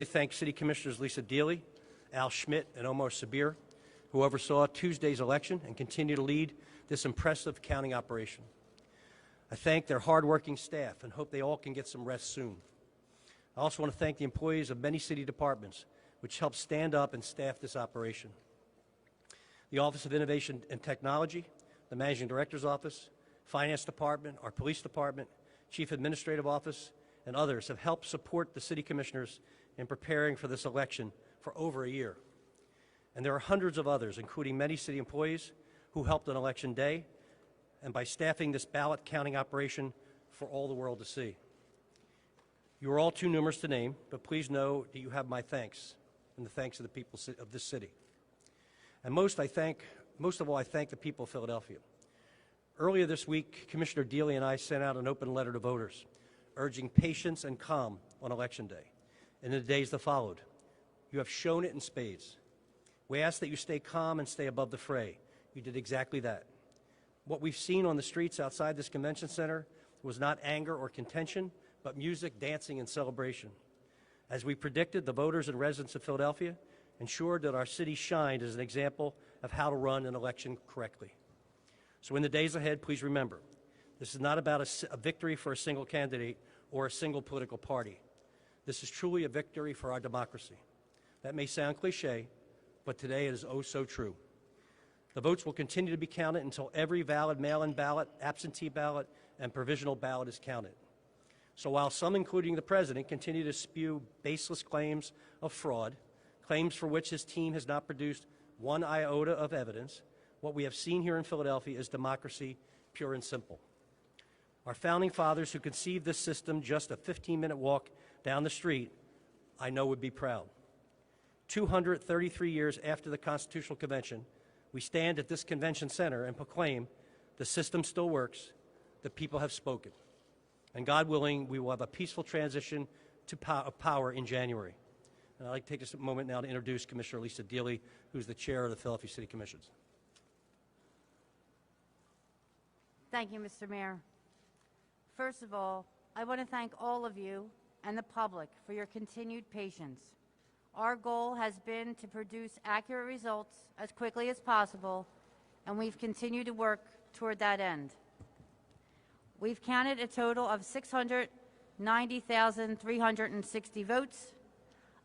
I thank City Commissioners Alisa Dealey, Al Schmidt, and Omar Sabir, who oversaw Tuesday's election and continue to lead this impressive counting operation. I thank their hardworking staff and hope they all can get some rest soon. I also want to thank the employees of many city departments, which helped stand up and staff this operation. The Office of Innovation and Technology, the Managing Director's Office, Finance Department, our Police Department, Chief Administrative Office, and others have helped support the City Commissioners in preparing for this election for over a year. And there are hundreds of others, including many city employees, who helped on Election Day and by staffing this ballot counting operation for all the world to see. You are all too numerous to name, but please know that you have my thanks and the thanks of the people of this city. And most of all, I thank the people of Philadelphia. Earlier this week, Commissioner Dealey and I sent out an open letter to voters, urging patience and calm on Election Day and in the days that followed. You have shown it in spades. We ask that you stay calm and stay above the fray. You did exactly that. What we've seen on the streets outside this convention center was not anger or contention, but music, dancing, and celebration. As we predicted, the voters and residents of Philadelphia ensured that our city shined as an example of how to run an election correctly. So in the days ahead, please remember, this is not about a victory for a single candidate or a single political party. This is truly a victory for our democracy. That may sound cliche, but today it is oh so true. The votes will continue to be counted until every valid mail-in ballot, absentee ballot, and provisional ballot is counted. So while some, including the President, continue to spew baseless claims of fraud, claims for which his team has not produced one iota of evidence, what we have seen here in Philadelphia is democracy, pure and simple. Our founding fathers, who conceived this system just a 15-minute walk down the street, I know would be proud. 233 years after the Constitutional Convention, we stand at this convention center and proclaim the system still works, the people have spoken. And God willing, we will have a peaceful transition to power in January. And I'd like to take this moment now to introduce Commissioner Alisa Dealey, who's the chair of the Philadelphia City Commissions. Thank you, Mr. Mayor. First of all, I want to thank all of you and the public for your continued patience. Our goal has been to produce accurate results as quickly as possible, and we've continued to work toward that end. We've counted a total of 690,360 votes.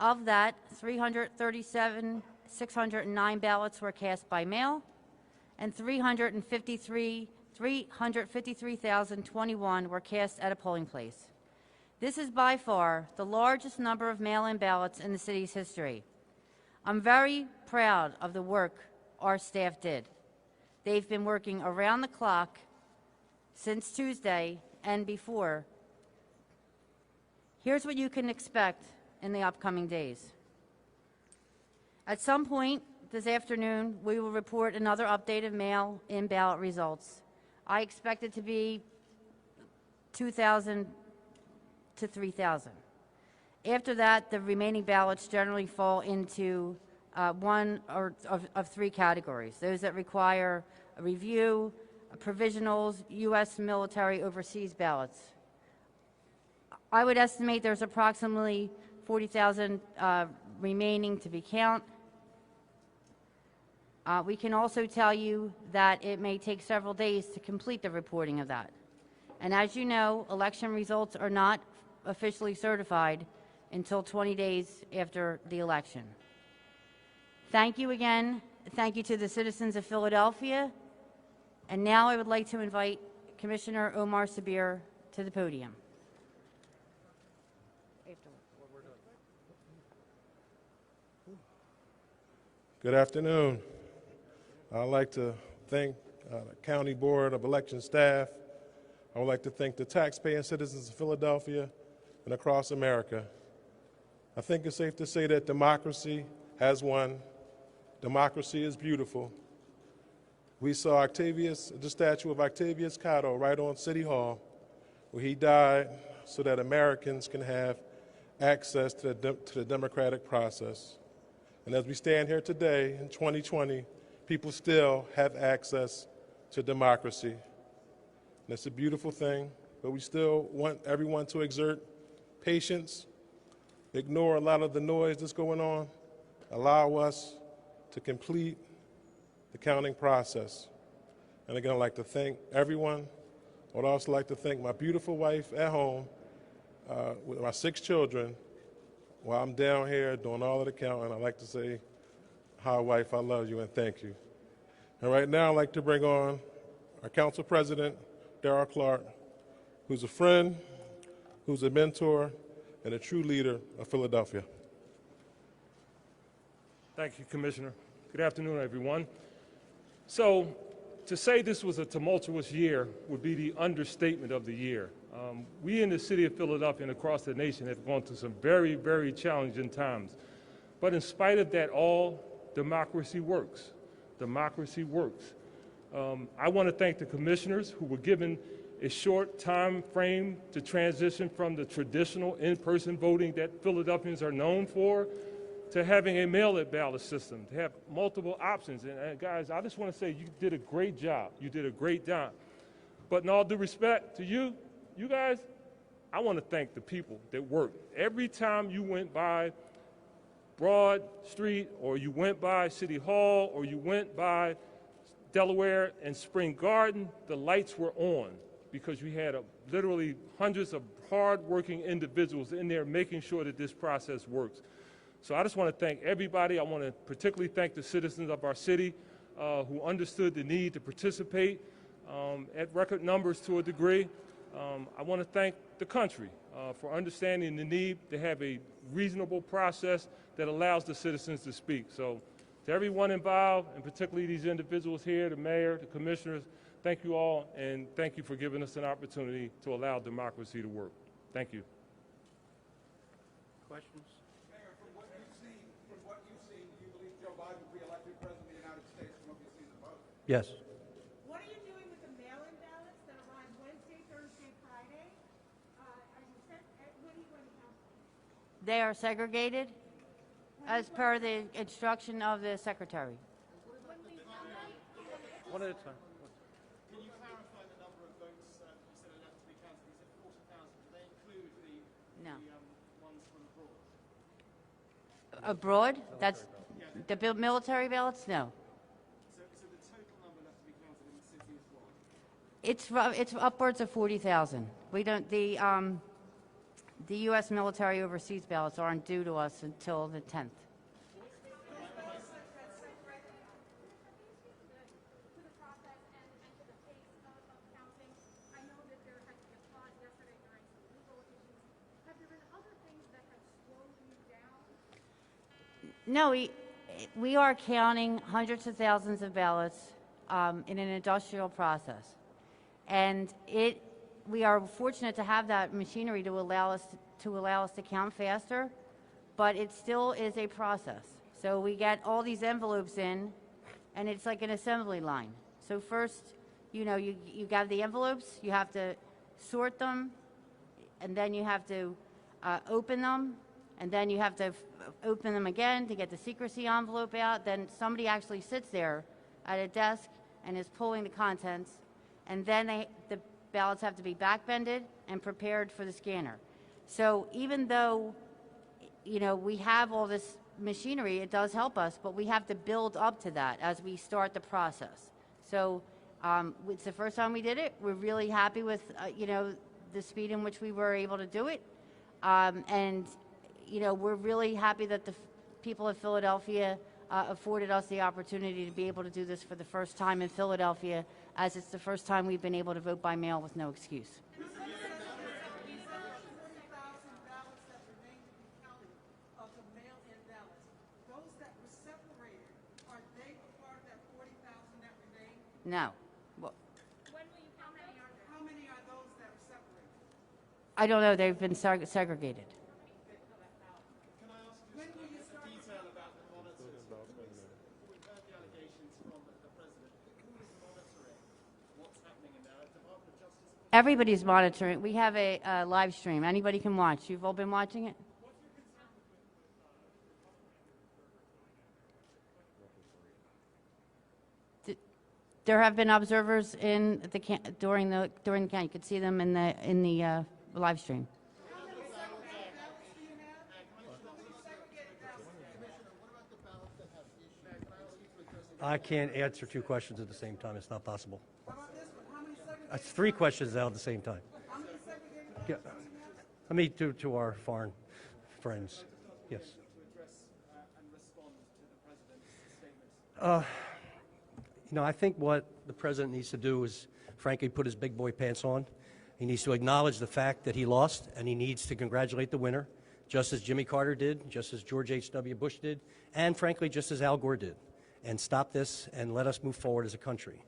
Of that, 337,609 ballots were cast by mail, and 353,021 were cast at a polling place. This is by far the largest number of mail-in ballots in the city's history. I'm very proud of the work our staff did. They've been working around the clock since Tuesday and before. Here's what you can expect in the upcoming days. At some point this afternoon, we will report another update of mail-in ballot results. I expect it to be 2,000 to 3,000. After that, the remaining ballots generally fall into one of three categories: those that require a review, provisionals, U.S. military overseas ballots. I would estimate there's approximately 40,000 remaining to be counted. We can also tell you that it may take several days to complete the reporting of that. And as you know, election results are not officially certified until 20 days after the election. Thank you again. Thank you to the citizens of Philadelphia. And now I would like to invite Commissioner Omar Sabir to the podium. Good afternoon. I'd like to thank the County Board of Election staff. I would like to thank the taxpaying citizens of Philadelphia and across America. I think it's safe to say that democracy has won. Democracy is beautiful. We saw the statue of Octavius Cotto right on City Hall, where he died so that Americans can have access to the democratic process. And as we stand here today in 2020, people still have access to democracy. And it's a beautiful thing, but we still want everyone to exert patience ignore a lot of the noise that's going on, allow us to complete the counting process. And again, I'd like to thank everyone. I would also like to thank my beautiful wife at home with my 6 children while I'm down here doing all of the counting. I'd like to say, hi, wife, I love you and thank you. And right now, I'd like to bring on our council president, Dara, who's a friend, who's a mentor, and a true leader of Philadelphia. Thank you, Commissioner. Good afternoon, everyone. So, to say this was a tumultuous year would be the understatement of the year. We in the city of Philadelphia and across the nation have gone through some very, very challenging times. But in spite of that all, democracy works. Democracy works. I want to thank the commissioners who were given a short time frame to transition from the traditional in-person voting that Philadelphians are known for to having a mail-in ballot system, to have multiple options. And guys, I just want to say you did a great job. You did a great job. But in all due respect to you guys, I want to thank the people that worked. Every time you went by Broad Street, or you went by City Hall, or you went by Delaware and Spring Garden, the lights were on because you had literally hundreds of hard-working individuals in there making sure that this process works. So I just want to thank everybody. I want to particularly thank the citizens of our city who understood the need to participate at record numbers to a degree. I want to thank the country for understanding the need to have a reasonable process that allows the citizens to speak. So to everyone involved, and particularly these individuals here, the mayor, the commissioners, thank you all, and thank you for giving us an opportunity to allow democracy to work. Thank you. Questions? Mayor, from what you've seen, do you believe Joe Biden will be elected president of the United States from what you've seen the vote? Yes. What are you doing with the mail-in ballots that arrive Wednesday, Thursday, Friday? Are you sent, what are you going to count? They are segregated as per the instruction of the secretary. One at a time. Can you clarify the number of votes you said are left to be counted? You said 40,000. Do they include No. ones from abroad? Abroad? That's the military ballots? No. So the total number left to be counted in the city is what? It's upwards of 40,000. We don't, the U.S. military overseas ballots aren't due to us until the 10th. No, we are counting hundreds of thousands of ballots in an industrial process. And we are fortunate to have that machinery to allow us to count faster, but it still is a process. So we get all these envelopes in, and it's like an assembly line. So first, you have the envelopes, you have to sort them, and then you have to open them, and then you have to open them again to get the secrecy envelope out. Then somebody actually sits there at a desk and is pulling the contents, and then the ballots have to be backbended and prepared for the scanner. So even though, we have all this machinery, it does help us, but we have to build up to that as we start the process. So it's the first time we did it. We're really happy with, the speed in which we were able to do it. And we're really happy that the people of Philadelphia afforded us the opportunity to be able to do this for the first time in Philadelphia, as it's the first time we've been able to vote by mail with no excuse. No. Well, How many are those that are separated? I don't know. They've been segregated. Can I ask you just a detail about the monitors? We've heard the allegations from the president. Who is monitoring what's happening in there? Department of Justice? Everybody's monitoring. We have a live stream. Anybody can watch. You've all been watching it? There have been observers in the during the count. You could see them in the live stream. I can't answer two questions at the same time. It's not possible. That's three questions out at the same time. Yeah. Let me do to our foreign friends. Yes. To address and respond to the president's statement. I think what the president needs to do is, frankly, put his big boy pants on. He needs to acknowledge the fact that he lost, and he needs to congratulate the winner, just as Jimmy Carter did, just as George H.W. Bush did, and frankly, just as Al Gore did. And stop this and let us move forward as a country.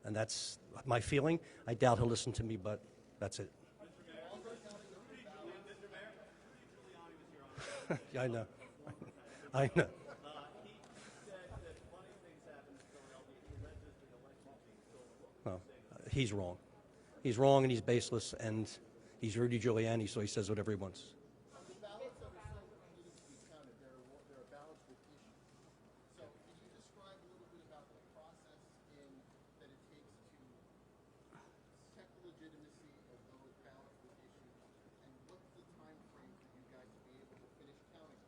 And that's my feeling. I doubt he'll listen to me, but that's it. Yeah, I know. I know. No, he's wrong. He's wrong and he's baseless and he's Rudy Giuliani, so he says whatever he wants. The ballots that are still needing to be counted, there are ballots with issues. So can you describe a little bit about the process that it takes to check the legitimacy of those ballots with issues, and what's the time frame for you guys to be able to finish counting?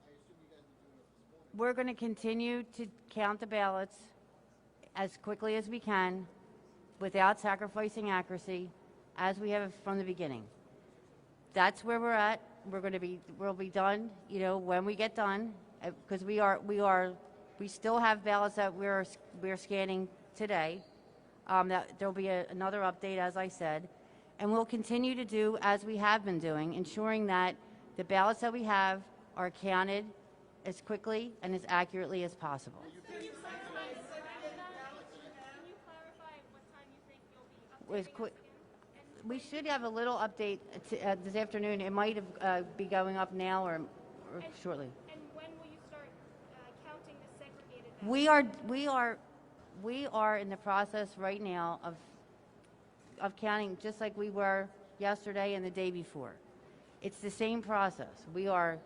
I assume you guys are doing it this morning. We're going to continue to count the ballots as quickly as we can without sacrificing accuracy, as we have from the beginning. That's where we're at. We'll be done, when we get done, because we still have ballots that we're scanning today. That there'll be another update, as I said, and we'll continue to do as we have been doing, ensuring that the ballots that we have are counted as quickly and as accurately as possible. Can you clarify what time you think you'll be updating us again? We should have a little update this afternoon. It might be going up now or shortly. And when will you start counting the segregated ballots? We are in the process right now of counting, just like we were yesterday and the day before. It's the same process. We are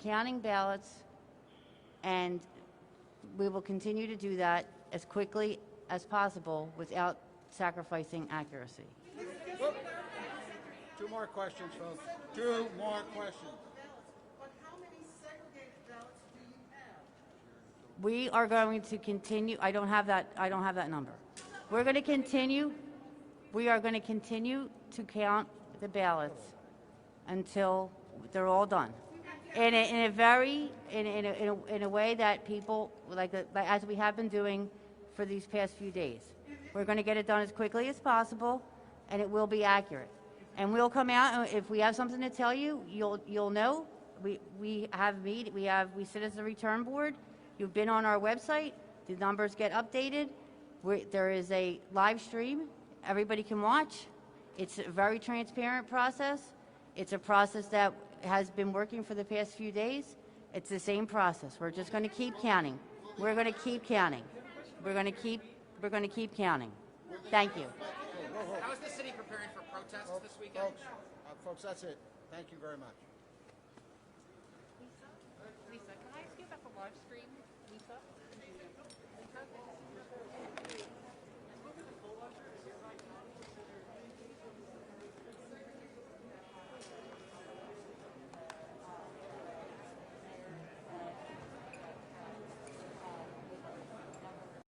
counting ballots, and we will continue to do that as quickly as possible without sacrificing accuracy. Two more questions, folks. Two more questions. But how many segregated ballots do you have? We are going to continue. I don't have that number. We're going to continue. We are going to continue to count the ballots until they're all done. In a way that people like as we have been doing for these past few days. We're going to get it done as quickly as possible, and it will be accurate. And we'll come out, and if we have something to tell you, you'll know. We sit as a return board. You've been on our website. The numbers get updated. There is a live stream. Everybody can watch. It's a very transparent process. It's a process that has been working for the past few days. It's the same process. We're just going to keep counting. We're going to keep counting. We're going to keep counting. Thank you. How is the city preparing for protests this weekend? Folks, that's it. Thank you very much. Lisa, can I ask you about the live stream? Lisa?